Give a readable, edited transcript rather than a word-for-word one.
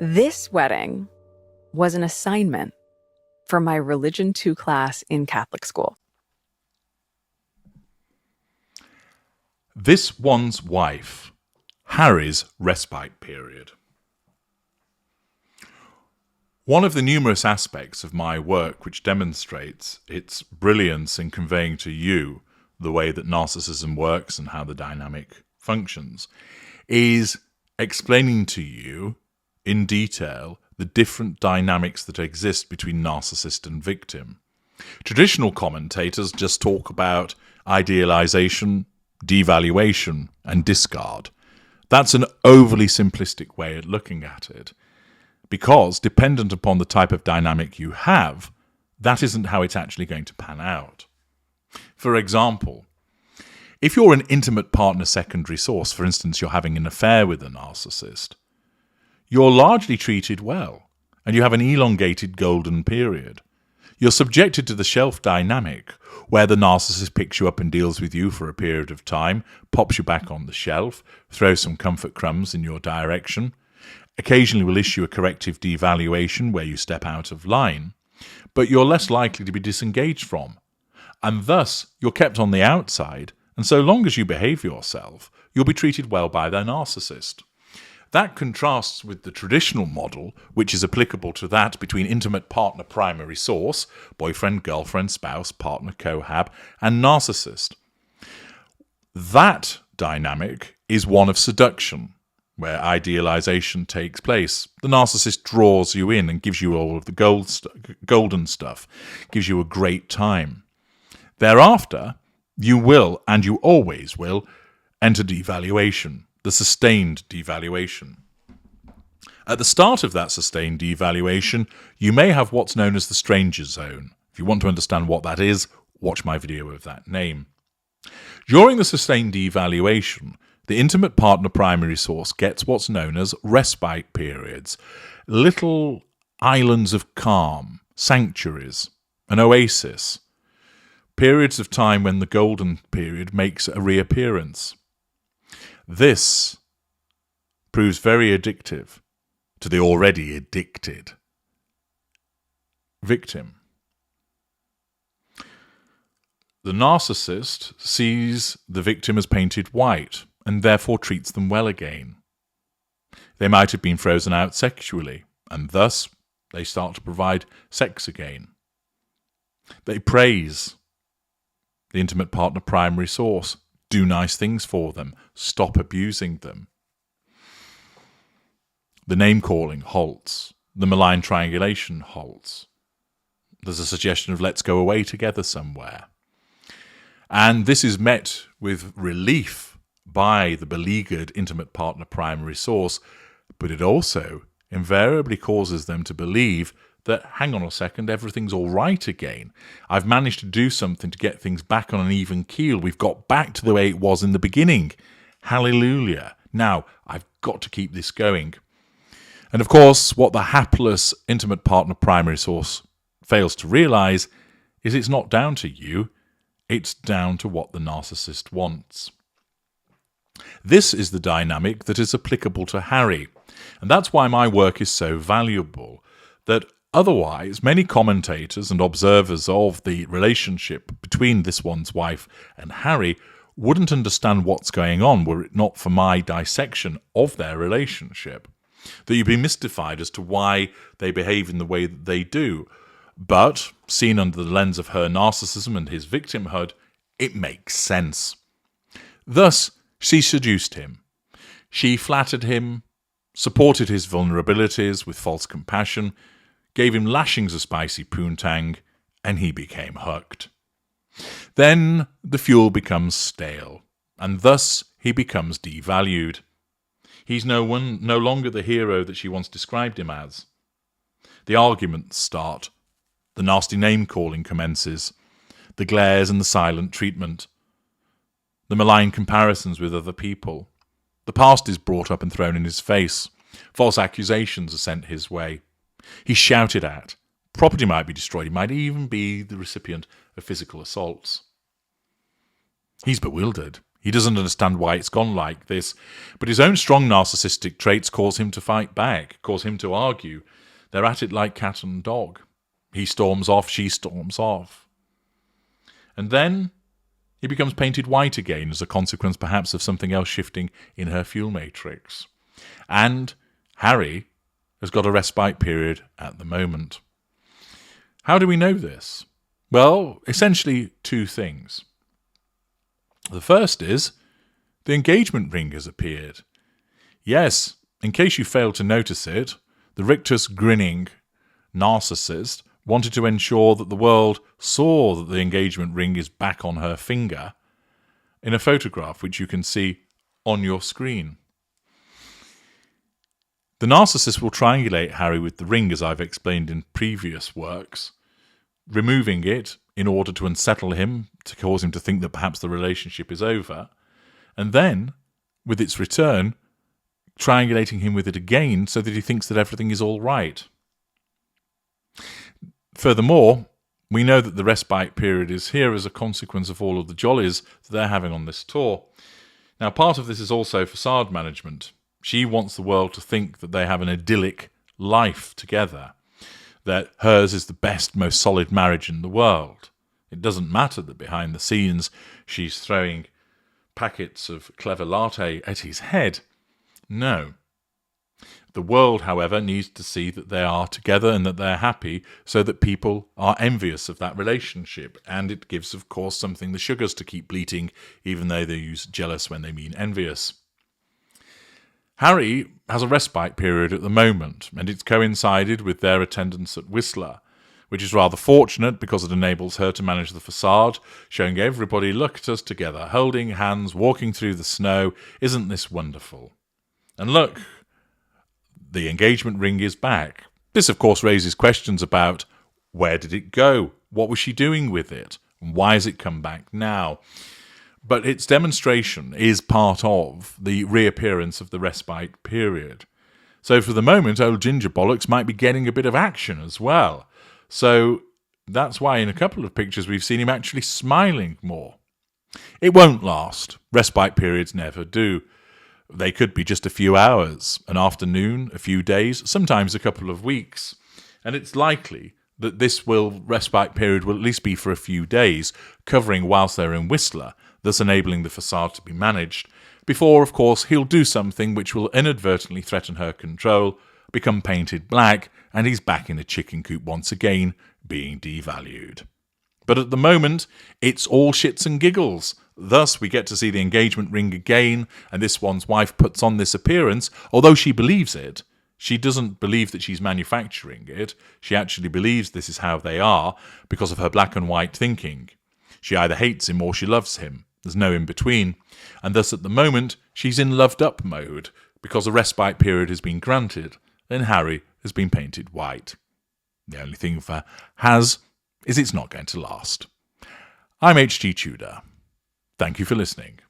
This wedding was an assignment for my Religion 2 class in Catholic school. This one's wife, Harry's respite period. One of the numerous aspects of my work which demonstrates its brilliance in conveying to you the way that narcissism works and how the dynamic functions is explaining to you in detail the different dynamics that exist between narcissist and victim. Traditional commentators just talk about idealization, devaluation, and discard. That's an overly simplistic way of looking at it, because dependent upon the type of dynamic you have, that isn't how it's actually going to pan out. For example, if you're an intimate partner secondary source, for instance, you're having an affair with a narcissist, you're largely treated well, and you have an elongated golden period. You're subjected to the shelf dynamic, where the narcissist picks you up and deals with you for a period of time, pops you back on the shelf, throws some comfort crumbs in your direction, occasionally will issue a corrective devaluation where you step out of line, but you're less likely to be disengaged from. And thus, you're kept on the outside, and so long as you behave yourself, you'll be treated well by their narcissist. That contrasts with the traditional model, which is applicable to that between intimate partner primary source, boyfriend, girlfriend, spouse, partner, cohab, and narcissist. That dynamic is one of seduction, where idealization takes place. The narcissist draws you in and gives you all of the golden stuff, gives you a great time. Thereafter, you will, and you always will, enter devaluation, the sustained devaluation. At the start of that sustained devaluation, you may have what's known as the stranger zone. If you want to understand what that is, watch my video of that name. During the sustained devaluation, the intimate partner primary source gets what's known as respite periods, little islands of calm, sanctuaries, an oasis, periods of time when the golden period makes a reappearance. This proves very addictive to the already addicted victim. The narcissist sees the victim as painted white and therefore treats them well again. They might have been frozen out sexually, and thus they start to provide sex again. They praise the intimate partner primary source, do nice things for them, stop abusing them. The name-calling halts. The malign triangulation halts. There's a suggestion of let's go away together somewhere. And this is met with relief by the beleaguered intimate partner primary source, but it also invariably causes them to believe that, hang on a second, everything's all right again. I've managed to do something to get things back on an even keel. We've got back to the way it was in the beginning. Hallelujah. Now, I've got to keep this going. And of course, what the hapless intimate partner primary source fails to realize is it's not down to you. It's down to what the narcissist wants. This is the dynamic that is applicable to Harry. And that's why my work is so valuable, that otherwise, many commentators and observers of the relationship between this one's wife and Harry wouldn't understand what's going on were it not for my dissection of their relationship. That you'd be mystified as to why they behave in the way that they do. But, seen under the lens of her narcissism and his victimhood, it makes sense. Thus, she seduced him. She flattered him, supported his vulnerabilities with false compassion, gave him lashings of spicy poontang, and he became hooked. Then the fuel becomes stale, and thus he becomes devalued. He's no longer the hero that she once described him as. The arguments start. The nasty name-calling commences. The glares and the silent treatment. The malign comparisons with other people. The past is brought up and thrown in his face. False accusations are sent his way. He's shouted at. Property might be destroyed. He might even be the recipient of physical assaults. He's bewildered. He doesn't understand why it's gone like this, but his own strong narcissistic traits cause him to fight back, cause him to argue. They're at it like cat and dog. He storms off, she storms off. And then he becomes painted white again as a consequence perhaps of something else shifting in her fuel matrix. And Harry has got a respite period at the moment. How do we know this? Well, essentially two things. The first is the engagement ring has appeared. Yes, in case you failed to notice it, the rictus grinning narcissist wanted to ensure that the world saw that the engagement ring is back on her finger in a photograph which you can see on your screen. The narcissist will triangulate Harry with the ring, as I've explained in previous works, removing it in order to unsettle him, to cause him to think that perhaps the relationship is over, and then, with its return, triangulating him with it again so that he thinks that everything is all right. Furthermore, we know that the respite period is here as a consequence of all of the jollies that they're having on this tour. Now, part of this is also facade management. She wants the world to think that they have an idyllic life together, that hers is the best, most solid marriage in the world. It doesn't matter that behind the scenes she's throwing packets of clever latte at his head. No. The world, however, needs to see that they are together and that they're happy so that people are envious of that relationship. And it gives, of course, something the sugars to keep bleating, even though they use jealous when they mean envious. Harry has a respite period at the moment, and it's coincided with their attendance at Whistler, which is rather fortunate because it enables her to manage the facade, showing everybody, look at us together, holding hands, walking through the snow. Isn't this wonderful? And look, the engagement ring is back. This, of course, raises questions about where did it go? What was she doing with it? And why has it come back now? But its demonstration is part of the reappearance of the respite period. So for the moment, old Ginger Bollocks might be getting a bit of action as well. So that's why in a couple of pictures we've seen him actually smiling more. It won't last. Respite periods never do. They could be just a few hours, an afternoon, a few days, sometimes a couple of weeks. And it's likely that this respite period will at least be for a few days, covering whilst they're in Whistler, thus enabling the facade to be managed, before, of course, he'll do something which will inadvertently threaten her control, become painted black, and he's back in a chicken coop once again, being devalued. But at the moment, it's all shits and giggles. Thus, we get to see the engagement ring again, and this one's wife puts on this appearance, although she believes it. She doesn't believe that she's manufacturing it. She actually believes this is how they are because of her black and white thinking. She either hates him or she loves him. There's no in between. And thus, at the moment, she's in loved up mode because a respite period has been granted and Harry has been painted white. The only thing for has is it's not going to last. I'm H.G. Tudor. Thank you for listening.